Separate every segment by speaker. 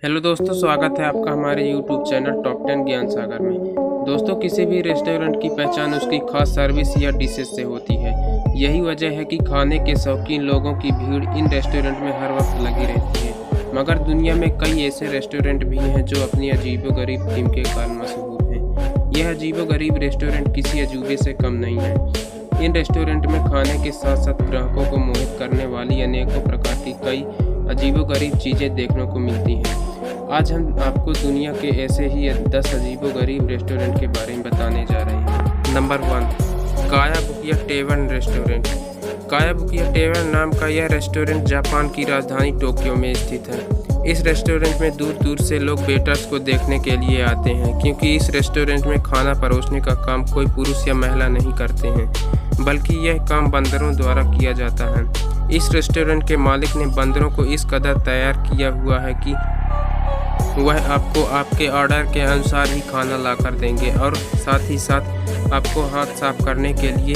Speaker 1: Hello दोस्तों, स्वागत है आपका हमारे YouTube चैनल टॉप 10 ज्ञान सागर में। दोस्तों, किसी भी रेस्टोरेंट की पहचान उसकी खास सर्विस या डिशेज से होती है। यही वजह है कि खाने के शौकीन लोगों की भीड़ इन रेस्टोरेंट में हर वक्त लगी रहती है। मगर दुनिया में कई ऐसे रेस्टोरेंट भी हैं जो अपनी अजीबोगरीब थीम के कारण मशहूर हैं। यह अजीबोगरीब रेस्टोरेंट किसी अजूबे से कम नहीं है। इन रेस्टोरेंट में खाने के साथ साथ ग्राहकों को मोहित करने वाली अनेकों प्रकार की कई अजीबोगरीब चीज़ें देखने को मिलती हैं। आज हम आपको दुनिया के ऐसे ही 10 अजीबोगरीब रेस्टोरेंट के बारे में बताने जा रहे हैं। नंबर 1, काया बुकिया टेवन रेस्टोरेंट। काया बुकिया टेवन नाम का यह रेस्टोरेंट जापान की राजधानी टोक्यो में स्थित है। इस रेस्टोरेंट में दूर दूर से लोग वेटर्स को देखने के लिए आते हैं, क्योंकि इस रेस्टोरेंट में खाना परोसने का काम कोई पुरुष या महिला नहीं करते हैं, बल्कि यह काम बंदरों द्वारा किया जाता है। इस रेस्टोरेंट के मालिक ने बंदरों को इस कदर तैयार किया हुआ है कि वह आपको आपके ऑर्डर के अनुसार ही खाना लाकर देंगे और साथ ही साथ आपको हाथ साफ करने के लिए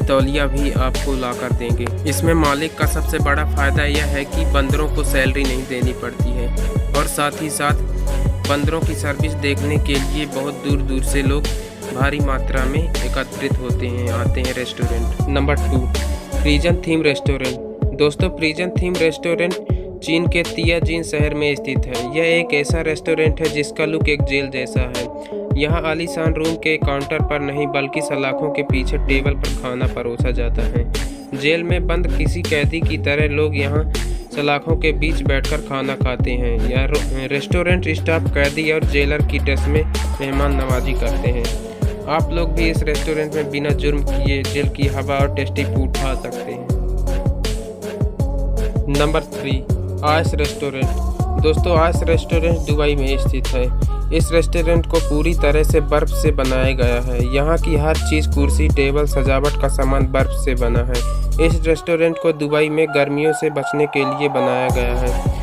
Speaker 1: तौलिया भी आपको लाकर देंगे। इसमें मालिक का सबसे बड़ा फ़ायदा यह है कि बंदरों को सैलरी नहीं देनी पड़ती है और साथ ही साथ बंदरों की सर्विस देखने के लिए बहुत दूर दूर से लोग भारी मात्रा में एकत्रित आते हैं restaurant. Number 2, prison theme restaurant. दोस्तों, प्रिजन थीम रेस्टोरेंट चीन के तियाजिन शहर में स्थित है। यह एक ऐसा रेस्टोरेंट है जिसका लुक एक जेल जैसा है। यहाँ आलीशान रूम के काउंटर पर नहीं बल्कि सलाखों के पीछे टेबल पर खाना परोसा जाता है। जेल में बंद किसी कैदी की तरह लोग यहाँ सलाखों के बीच बैठकर खाना खाते हैं। यह रेस्टोरेंट स्टाफ कैदी और जेलर की ड्रेस में मेहमान नवाजी करते हैं। आप लोग भी इस रेस्टोरेंट में बिना जुर्म किए जेल की हवा और टेस्टी फूड खा सकते हैं। नंबर 3, आयस रेस्टोरेंट। दोस्तों, आयस रेस्टोरेंट दुबई में स्थित है। इस रेस्टोरेंट को पूरी तरह से बर्फ से बनाया गया है। यहाँ की हर चीज़, कुर्सी, टेबल, सजावट का सामान बर्फ से बना है। इस रेस्टोरेंट को दुबई में गर्मियों से बचने के लिए बनाया गया है।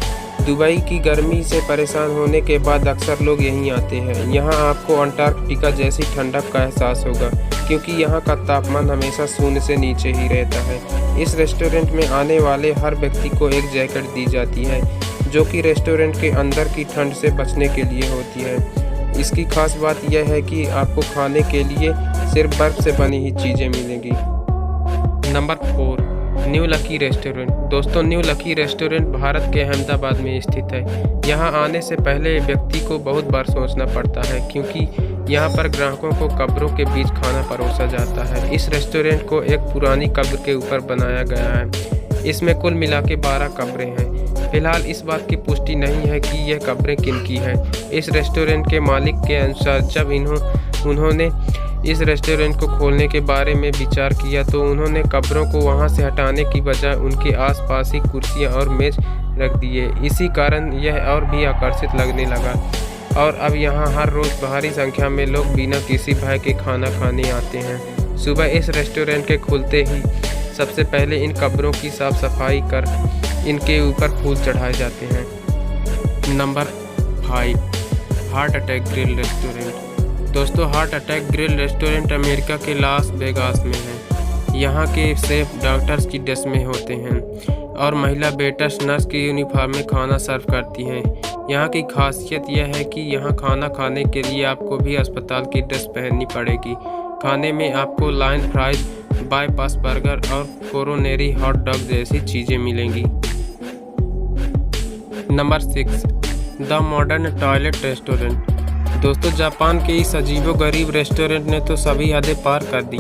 Speaker 1: दुबई की गर्मी से परेशान होने के बाद अक्सर लोग यहीं आते हैं। यहाँ आपको अंटार्कटिका जैसी ठंडक का एहसास होगा, क्योंकि यहाँ का तापमान हमेशा शून्य से नीचे ही रहता है। इस रेस्टोरेंट में आने वाले हर व्यक्ति को एक जैकेट दी जाती है, जो कि रेस्टोरेंट के अंदर की ठंड से बचने के लिए होती है। इसकी खास बात यह है कि आपको खाने के लिए सिर्फ बर्फ से बनी ही चीज़ें मिलेंगी। Number 4, new lucky restaurant. दोस्तों, न्यू लकी रेस्टोरेंट भारत के अहमदाबाद में स्थित है। यहाँ आने से पहले व्यक्ति को बहुत बार सोचना पड़ता है, क्योंकि यहाँ पर ग्राहकों को कब्रों के बीच खाना परोसा जाता है। इस रेस्टोरेंट को एक पुरानी कब्र के ऊपर बनाया गया है। इसमें कुल मिला के 12 कब्रें हैं। फिलहाल इस बात की पुष्टि नहीं है कि यह कब्रें किन की हैं। इस रेस्टोरेंट के मालिक के अनुसार जब उन्होंने इस रेस्टोरेंट को खोलने के बारे में विचार किया तो उन्होंने कब्रों को वहां से हटाने की बजाय उनके आसपास ही कुर्सियां और मेज रख दिए। इसी कारण यह और भी आकर्षित लगने लगा और अब यहाँ हर रोज़ भारी संख्या में लोग बिना किसी भय के खाना खाने आते हैं। सुबह इस रेस्टोरेंट के खुलते ही सबसे पहले इन कब्रों की साफ सफाई कर इनके ऊपर फूल चढ़ाए जाते हैं। Number 5, heart attack grill restaurant. दोस्तों, heart attack grill restaurant America के लास वेगास में है। यहाँ के शेफ डॉक्टर्स की ड्रेस में होते हैं और महिला वेटर्स नर्स की यूनिफॉर्म में खाना सर्व करती हैं। यहाँ की खासियत यह है कि यहाँ खाना खाने के लिए आपको भी अस्पताल की ड्रेस पहननी पड़ेगी। खाने में आपको लाइन फ्राइज, बाईपास बर्गर और कोरोनरी हॉट डॉग जैसी चीज़ें मिलेंगी। Number 6, the modern toilet restaurant. दोस्तों, जापान के इस अजीबोगरीब रेस्टोरेंट ने तो सभी हदें पार कर दी।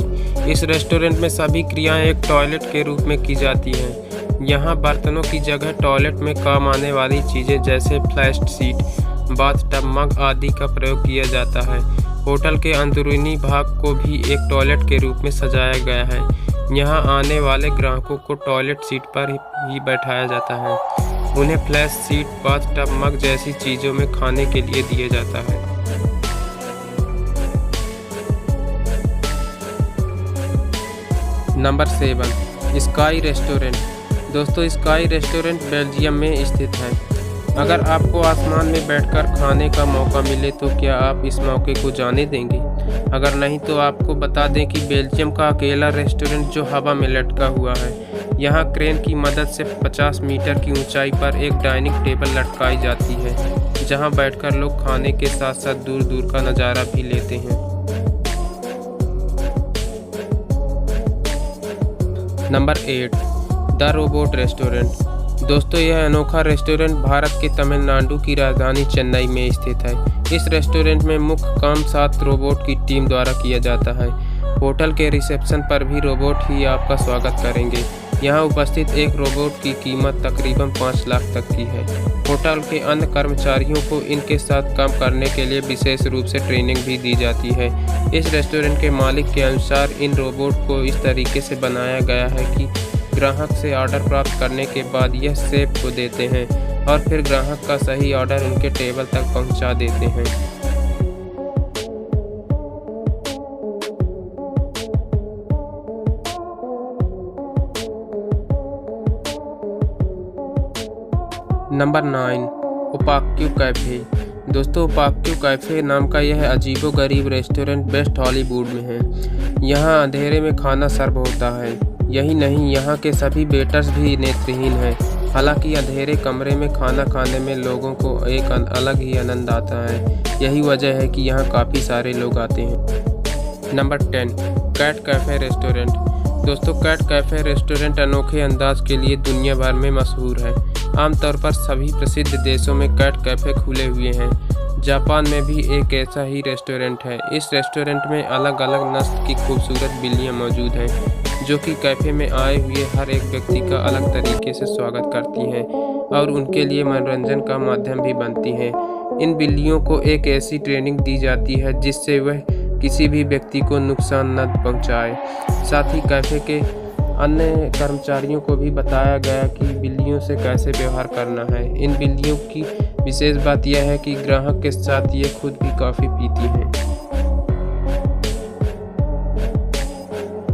Speaker 1: इस रेस्टोरेंट में सभी क्रियाएं एक टॉयलेट के रूप में की जाती हैं। यहाँ बर्तनों की जगह टॉयलेट में काम आने वाली चीज़ें जैसे फ्लैश सीट, बाथटब, मग आदि का प्रयोग किया जाता है। होटल के अंदरूनी भाग को भी एक टॉयलेट के रूप में सजाया गया है। यहाँ आने वाले ग्राहकों को टॉयलेट सीट पर ही बैठाया जाता है। उन्हें फ्लैश सीट, बाथटब, मग जैसी चीज़ों में खाने के लिए दिया जाता है। Number 7, sky restaurant. दोस्तों, स्काई रेस्टोरेंट बेल्जियम में स्थित है। अगर आपको आसमान में बैठकर खाने का मौका मिले तो क्या आप इस मौके को जाने देंगे? अगर नहीं तो आपको बता दें कि बेल्जियम का अकेला रेस्टोरेंट जो हवा में लटका हुआ है। यहाँ क्रेन की मदद से 50 मीटर की ऊंचाई पर एक डाइनिंग टेबल लटकाई जाती है जहां बैठकर लोग खाने के साथ साथ दूर दूर का नज़ारा भी लेते हैं। Number 8, the robot restaurant. दोस्तों, यह अनोखा रेस्टोरेंट भारत के तमिलनाडु की राजधानी चेन्नई में स्थित है। इस रेस्टोरेंट में मुख्य काम 7 रोबोट की टीम द्वारा किया जाता है। होटल के रिसेप्शन पर भी रोबोट ही आपका स्वागत करेंगे। यहाँ उपस्थित एक रोबोट की कीमत तकरीबन 5 लाख तक की है। होटल के अन्य कर्मचारियों को इनके साथ काम करने के लिए विशेष रूप से ट्रेनिंग भी दी जाती है। इस रेस्टोरेंट के मालिक के अनुसार इन रोबोट को इस तरीके से बनाया गया है कि ग्राहक से ऑर्डर प्राप्त करने के बाद यह शेफ को देते हैं और फिर ग्राहक का सही ऑर्डर उनके टेबल तक पहुंचा देते हैं। Number 9, opaque cafe. दोस्तों, ओपाक्यू कैफ़े नाम का यह अजीबोगरीब रेस्टोरेंट वेस्ट हॉलीवुड में है। यहाँ अंधेरे में खाना सर्व होता है। यही नहीं, यहाँ के सभी वेटर्स भी नेत्रहीन हैं। हालांकि अंधेरे कमरे में खाना खाने में लोगों को एक अलग ही आनंद आता है। यही वजह है कि यहाँ काफ़ी सारे लोग आते हैं। Number 10, cat cafe restaurant. दोस्तों, कैट कैफ़े रेस्टोरेंट अनोखे अंदाज के लिए दुनिया भर में मशहूर है। आमतौर पर सभी प्रसिद्ध देशों में कैट कैफ़े खुले हुए हैं। जापान में भी एक ऐसा ही रेस्टोरेंट है। इस रेस्टोरेंट में अलग अलग नस्ल की खूबसूरत बिल्लियाँ मौजूद हैं, जो कि कैफ़े में आए हुए हर एक व्यक्ति का अलग तरीके से स्वागत करती हैं और उनके लिए मनोरंजन का माध्यम भी बनती हैं। इन बिल्लियों को एक ऐसी ट्रेनिंग दी जाती है जिससे वह किसी भी व्यक्ति को नुकसान न पहुंचाए। साथ ही कैफ़े के अन्य कर्मचारियों को भी बताया गया कि बिल्लियों से कैसे व्यवहार करना है। इन बिल्लियों की विशेष बात यह है कि ग्राहक के साथ ये खुद भी कॉफ़ी पीती हैं।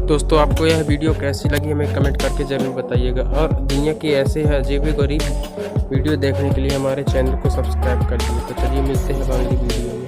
Speaker 1: दोस्तों, आपको यह वीडियो कैसी लगी हमें कमेंट करके ज़रूर बताइएगा और दुनिया की ऐसे अजीब-गरीब वीडियो देखने के लिए हमारे चैनल को सब्सक्राइब कर लीजिए। तो चलिए मिलते हैं अगली वीडियो में।